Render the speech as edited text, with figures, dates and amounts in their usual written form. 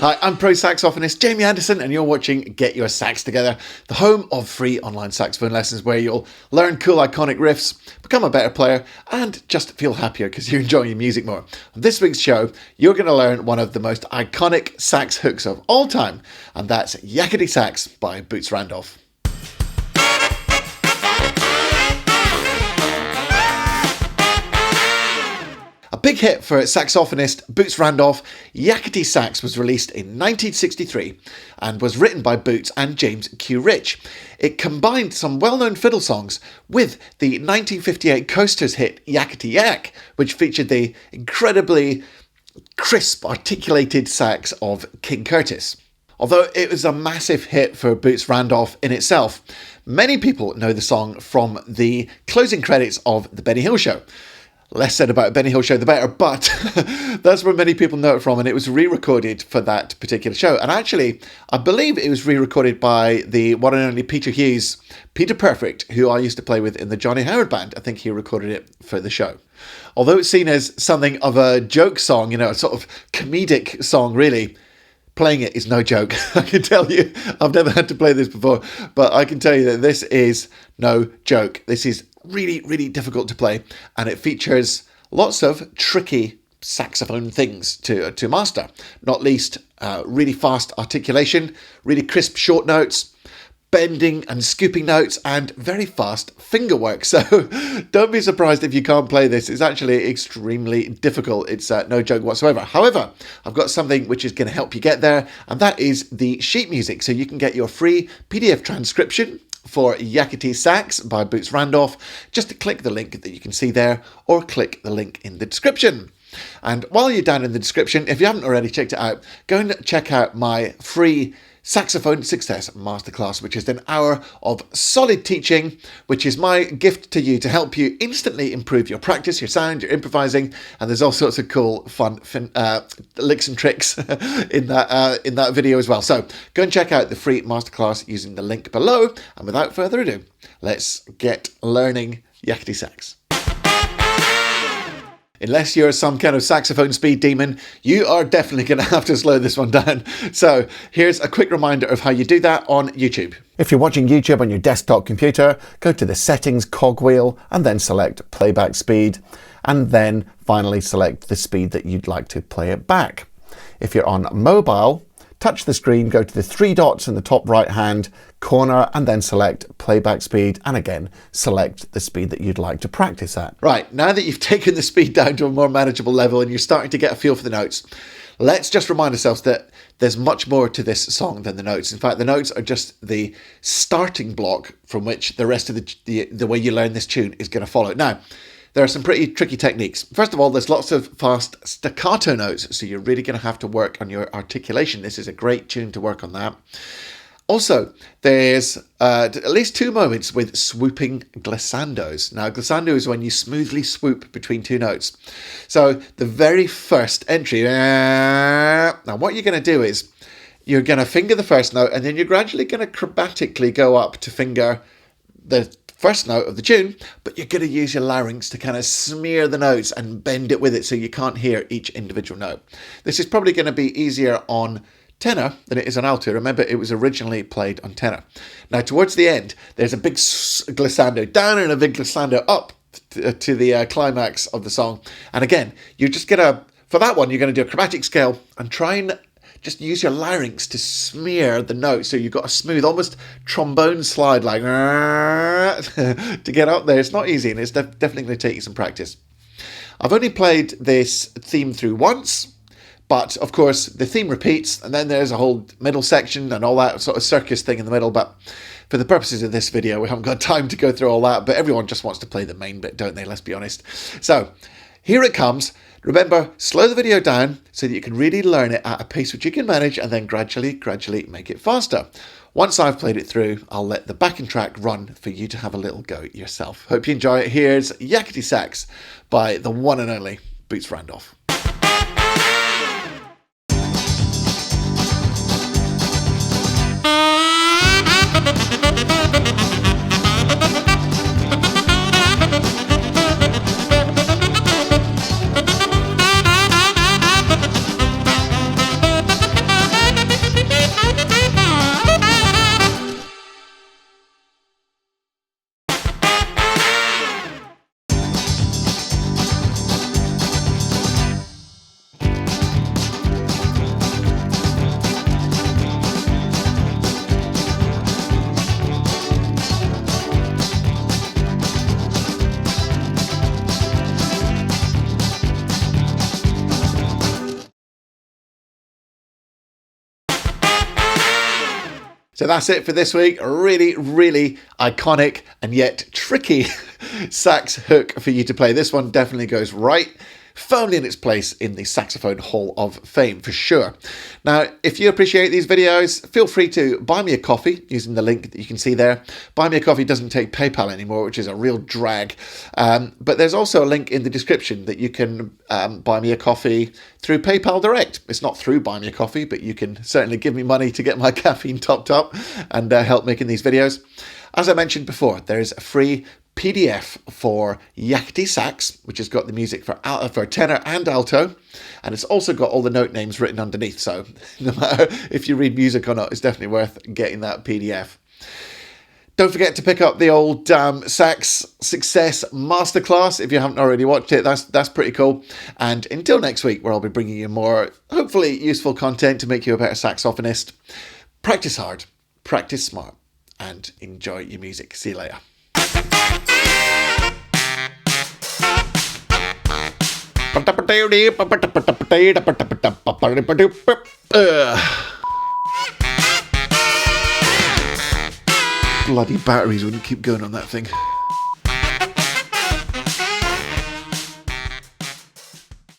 Hi, I'm pro saxophonist Jamie Anderson, and you're watching Get Your Sax Together, the home of free online saxophone lessons where you'll learn cool iconic riffs, become a better player, and just feel happier because you're enjoying your music more. On this week's show, you're going to learn one of the most iconic sax hooks of all time, and that's Yakety Sax by Boots Randolph. A big hit for saxophonist Boots Randolph, Yakety Sax was released in 1963 and was written by Boots and James Q. Rich. It combined some well-known fiddle songs with the 1958 Coasters hit Yakety Yak, which featured the incredibly crisp, articulated sax of King Curtis. Although it was a massive hit for Boots Randolph in itself, many people know the song from the closing credits of The Benny Hill Show. Less said about Benny Hill Show, the better, but that's where many people know it from, and it was re-recorded for that particular show. And actually, I believe it was re-recorded by the one and only Peter Hughes, Peter Perfect, who I used to play with in the Johnny Howard Band. I think he recorded it for the show. Although it's seen as something of a joke song, a sort of comedic song, really, playing it is no joke. I can tell you, I've never had to play this before, but I can tell you that this is no joke. This is really, really difficult to play, and it features lots of tricky saxophone things to master, not least really fast articulation, really crisp short notes, bending and scooping notes, and very fast finger work. So don't be surprised if you can't play this. It's actually extremely difficult. It's no joke whatsoever. However, I've got something which is going to help you get there, and that is the sheet music. So you can get your free PDF transcription for Yakety Sax by Boots Randolph. Just click the link that you can see there, or click the link in the description. And while you're down in the description, if you haven't already checked it out, go and check out my free Saxophone Success Masterclass, which is an hour of solid teaching, which is my gift to you to help you instantly improve your practice, your sound, your improvising, and there's all sorts of cool, fun licks and tricks in that video as well. So go and check out the free masterclass using the link below, and without further ado, let's get learning Yakety Sax. Unless you're some kind of saxophone speed demon, you are definitely going to have to slow this one down. So here's a quick reminder of how you do that on YouTube. If you're watching YouTube on your desktop computer, go to the settings cogwheel and then select playback speed, and then finally select the speed that you'd like to play it back. If you're on mobile, touch the screen, go to the three dots in the top right hand corner, and then select playback speed, and again select the speed that you'd like to practice at. Right, now that you've taken the speed down to a more manageable level and you're starting to get a feel for the notes, let's just remind ourselves that there's much more to this song than the notes. In fact, the notes are just the starting block from which the rest of the way you learn this tune is going to follow. Now, there are some pretty tricky techniques. First of all, there's lots of fast staccato notes, so you're really going to have to work on your articulation. This is a great tune to work on that. Also, there's at least two moments with swooping glissandos. Now, glissando is when you smoothly swoop between two notes. So the very first entry, now what you're going to do is you're going to finger the first note, and then you're gradually going to chromatically go up to finger the first note of the tune, but you're going to use your larynx to kind of smear the notes and bend it with it so you can't hear each individual note. This is probably going to be easier on tenor than it is on alto. Remember, it was originally played on tenor. Now, towards the end, there's a big glissando down and a big glissando up to the climax of the song. And again, you're just going to, for that one, you're going to do a chromatic scale and try and just use your larynx to smear the notes so you've got a smooth, almost trombone slide, like to get up there. It's not easy, and it's definitely going to take you some practice. I've only played this theme through once, but of course the theme repeats, and then there's a whole middle section and all that sort of circus thing in the middle. But for the purposes of this video, we haven't got time to go through all that, but everyone just wants to play the main bit, don't they? Let's be honest. So here it comes. Remember, slow the video down so that you can really learn it at a pace which you can manage, and then gradually make it faster. Once I've played it through, I'll let the backing track run for you to have a little go yourself. Hope you enjoy it. Here's Yakety Sax by the one and only Boots Randolph. So that's it for this week. A really, really iconic and yet tricky sax hook for you to play. This one definitely goes right firmly in its place in the Saxophone Hall of Fame for sure. Now, if you appreciate these videos, feel free to buy me a coffee using the link that you can see there. Buy me a coffee doesn't take PayPal anymore, which is a real drag. But there's also a link in the description that you can buy me a coffee through PayPal Direct. It's not through Buy Me a Coffee, but you can certainly give me money to get my caffeine topped up and help making these videos. As I mentioned before, there's a free PDF for Yakety Sax, which has got the music for tenor and alto, and it's also got all the note names written underneath, so no matter if you read music or not, it's definitely worth getting that PDF. Don't forget to pick up the old Sax Success Masterclass if you haven't already watched it. That's pretty cool. And until next week, where I'll be bringing you more, hopefully, useful content to make you a better saxophonist. Practice hard, practice smart, and enjoy your music. See you later. Bloody batteries wouldn't keep going on that thing.